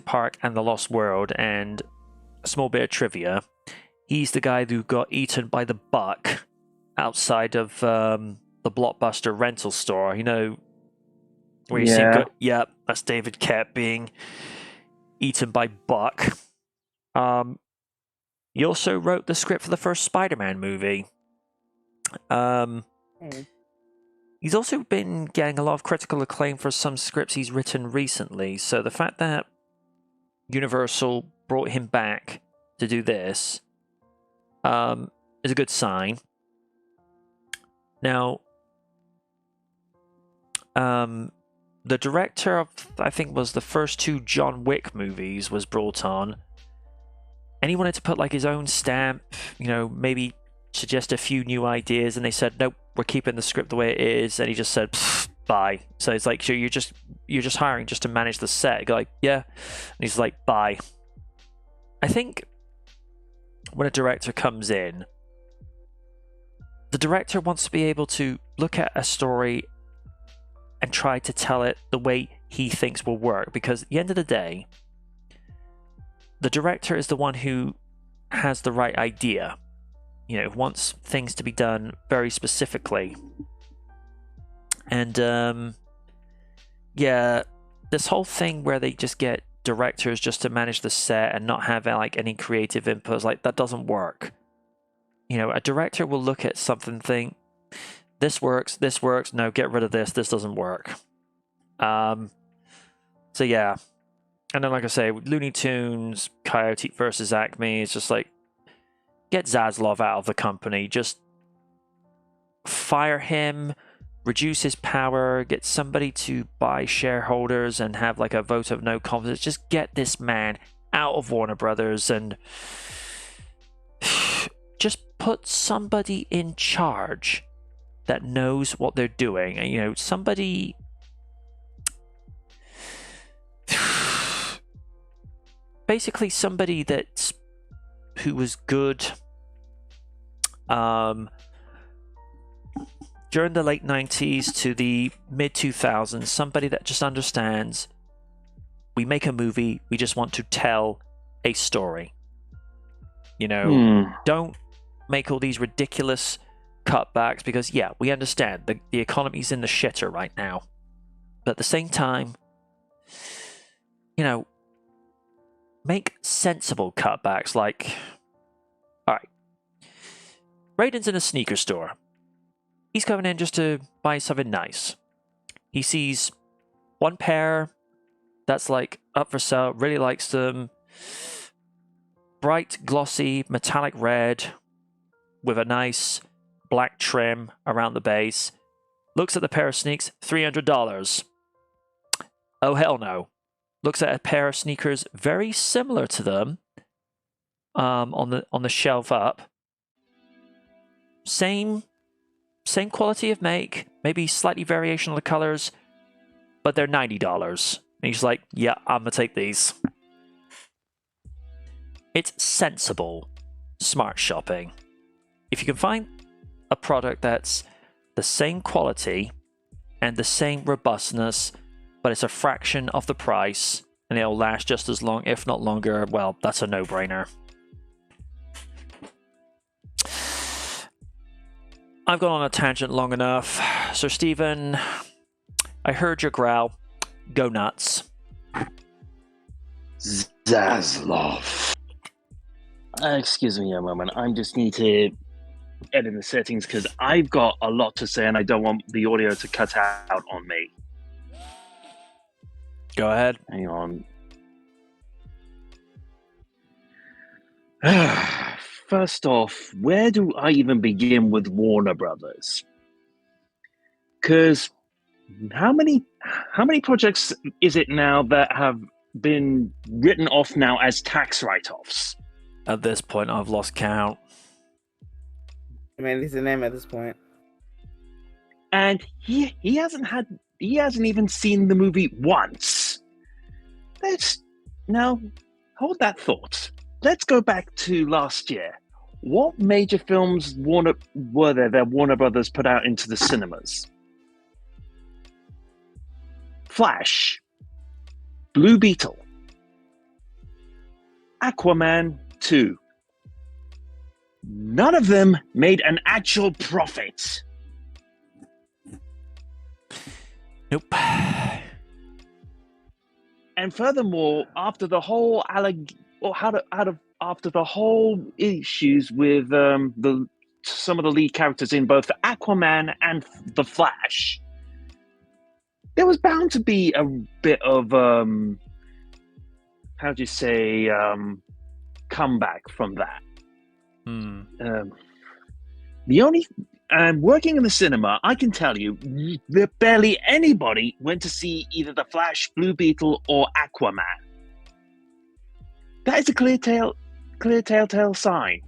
Park and the Lost World, and a small bit of trivia. He's the guy who got eaten by the buck outside of the Blockbuster rental store. Where you see him go, yeah, that's David Koepp being eaten by buck. He also wrote the script for the first Spider-Man movie. He's also been getting a lot of critical acclaim for some scripts he's written recently. So the fact that Universal brought him back to do this is a good sign. Now, the director of, I think, was the first 2 John Wick movies was brought on. And he wanted to put like his own stamp, maybe suggest a few new ideas. And they said, nope, we're keeping the script the way it is. And he just said, bye. So it's like, so you're just hiring just to manage the set. Like, yeah. And he's like, bye. I think when a director comes in, the director wants to be able to look at a story and try to tell it the way he thinks will work. Because at the end of the day, the director is the one who has the right idea. Wants things to be done very specifically. And this whole thing where they just get directors just to manage the set and not have like any creative inputs, like that doesn't work. A director will look at something, think, this works, no, get rid of this doesn't work. So yeah. And then, like I say, Looney Tunes, Coyote versus Acme, it's just like, get Zaslav out of the company. Just fire him, reduce his power, get somebody to buy shareholders and have like a vote of no confidence. Just get this man out of Warner Brothers and just put somebody in charge that knows what they're doing. And, somebody... basically somebody who was good during the late 90s to the mid 2000s, somebody that just understands, we make a movie, we just want to tell a story. Don't make all these ridiculous cutbacks, because yeah, we understand the economy's in the shitter right now, but at the same time, make sensible cutbacks. Like, all right, Raiden's in a sneaker store. He's coming in just to buy something nice. He sees one pair that's like up for sale, really likes them. Bright, glossy, metallic red with a nice black trim around the base. Looks at the pair of sneaks, $300. Oh, hell no. Looks at a pair of sneakers very similar to them on the shelf up. Same quality of make, maybe slightly variation of the colors, but they're $90. And he's like, yeah, I'm gonna take these. It's sensible, smart shopping. If you can find a product that's the same quality and the same robustness, but it's a fraction of the price, and it'll last just as long, if not longer, well, that's a no-brainer. I've gone on a tangent long enough. So, Stephen, I heard your growl. Go nuts. Zaslav. Excuse me a moment. I just need to edit the settings because I've got a lot to say and I don't want the audio to cut out on me. Go ahead. Hang on. First off, where do I even begin with Warner Brothers? Because how many projects is it now that have been written off now as tax write-offs? At this point, I've lost count. I mean, it's a name at this point. And he hasn't even seen the movie once. Now, hold that thought. Let's go back to last year. What major films were there that Warner Brothers put out into the cinemas? Flash, Blue Beetle, Aquaman 2. None of them made an actual profit. Nope. And furthermore, after the whole after the whole issues with some of the lead characters in both Aquaman and The Flash, there was bound to be a bit of comeback from that. The only working in the cinema, I can tell you that barely anybody went to see either The Flash, Blue Beetle, or Aquaman. That is a clear telltale sign.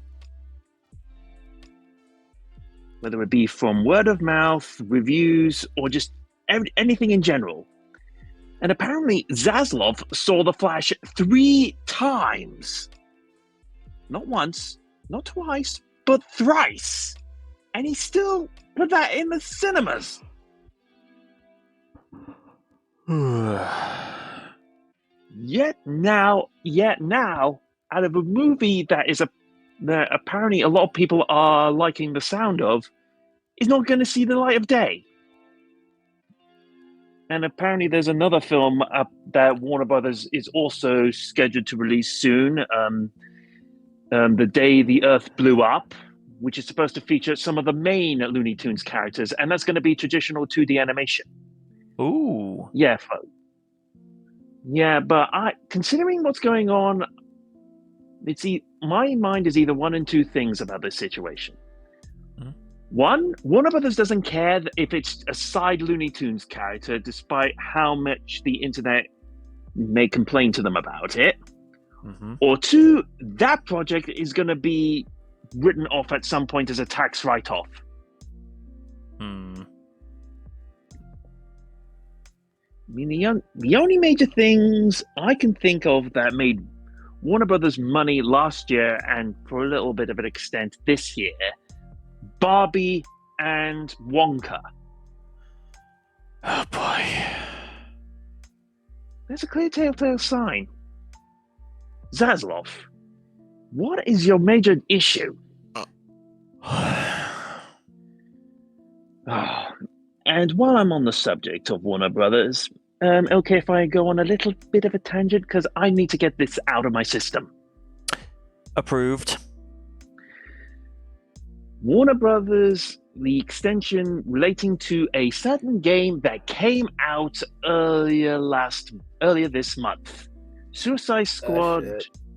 Whether it be from word of mouth, reviews, or just anything in general. And apparently Zaslav saw The Flash 3 times. Not once, not twice, but thrice. And he still put that in the cinemas. Yet now, out of a movie that apparently a lot of people are liking the sound of, is not going to see the light of day. And apparently there's another film that Warner Brothers is also scheduled to release soon, The Day the Earth Blew Up, which is supposed to feature some of the main Looney Tunes characters, and that's going to be traditional 2D animation. Ooh. Yeah, but considering what's going on, my mind is either one and two things about this situation. One, Warner Brothers doesn't care if it's a side Looney Tunes character, despite how much the internet may complain to them about it. Or two, that project is going to be written off at some point as a tax write-off. I mean, the only major things I can think of that made Warner Brothers money last year and for a little bit of an extent this year, Barbie and Wonka. Oh boy. There's a clear telltale sign. Zaslav, what is your major issue? And while I'm on the subject of Warner Brothers, okay if I go on a little bit of a tangent, because I need to get this out of my system. Approved. Warner Brothers, the extension relating to a certain game that came out earlier this month. Suicide Squad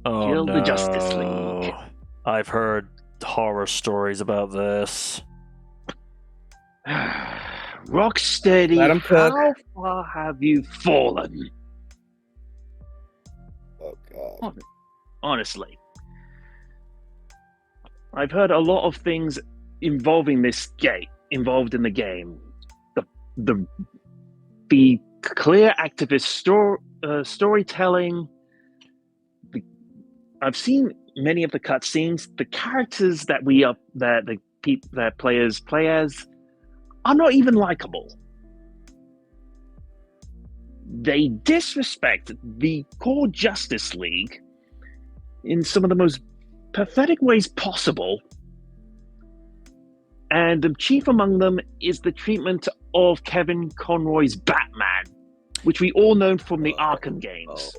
Oh, killed the Justice League. I've heard horror stories about this. Rocksteady, Let 'em cook. how far have you fallen? Oh god. Honestly. I've heard a lot of things involved in the game. The clear activist storytelling. I've seen many of the cutscenes. The characters that players play as are not even likable. They disrespect the core Justice League in some of the most pathetic ways possible. And the chief among them is the treatment of Kevin Conroy's Batman, which we all know from the Arkham games.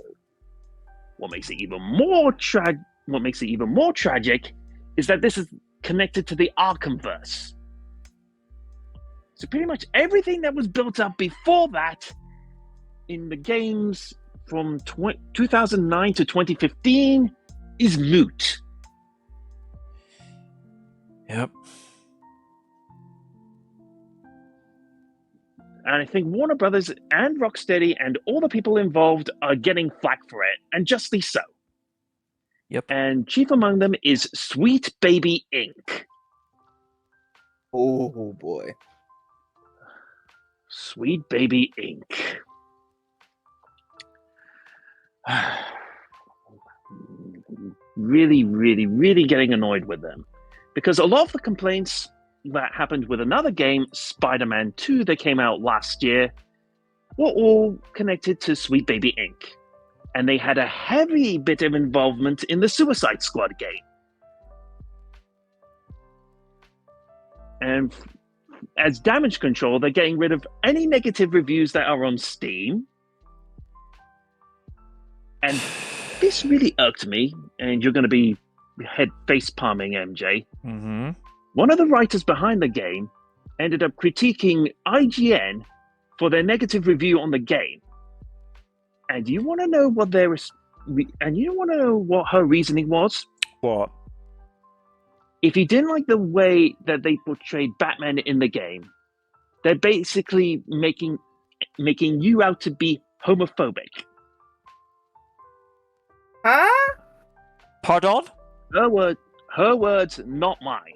What makes it even more tragic is that this is connected to the Arkhamverse. So pretty much everything that was built up before that in the games from 2009 to 2015 is moot. Yep. And I think Warner Brothers and Rocksteady and all the people involved are getting flack for it, and justly so. Yep. And chief among them is Sweet Baby Inc. Oh boy. Sweet Baby Inc. Really, really, really getting annoyed with them. Because a lot of the complaints that happened with another game, Spider-Man 2, that came out last year, were all connected to Sweet Baby Inc. and they had a heavy bit of involvement in the Suicide Squad game. And as damage control, they're getting rid of any negative reviews that are on Steam. And this really irked me, and you're going to be face palming MJ. Mm-hmm. One of the writers behind the game ended up critiquing IGN for their negative review on the game. And you want to know what what her reasoning was? What? If you didn't like the way that they portrayed Batman in the game, they're basically making you out to be homophobic. Huh? Pardon? Her words, not mine.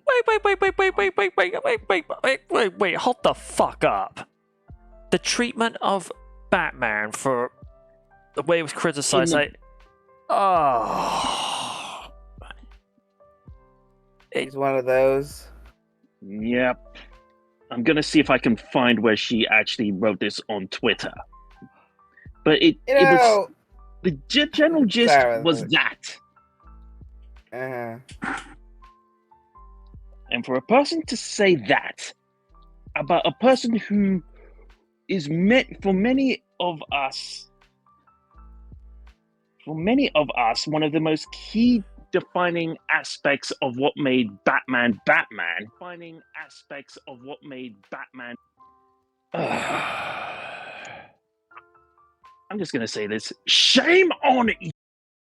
Wait, hold the fuck up. The treatment of Batman for the way it was criticized, He's one of those. Yep. I'm going to see if I can find where she actually wrote this on Twitter. But it was... The general gist was that. Uh-huh. And for a person to say that about a person who is meant for many of us, one of the most key defining aspects of what made Batman Batman. I'm just going to say this. Shame on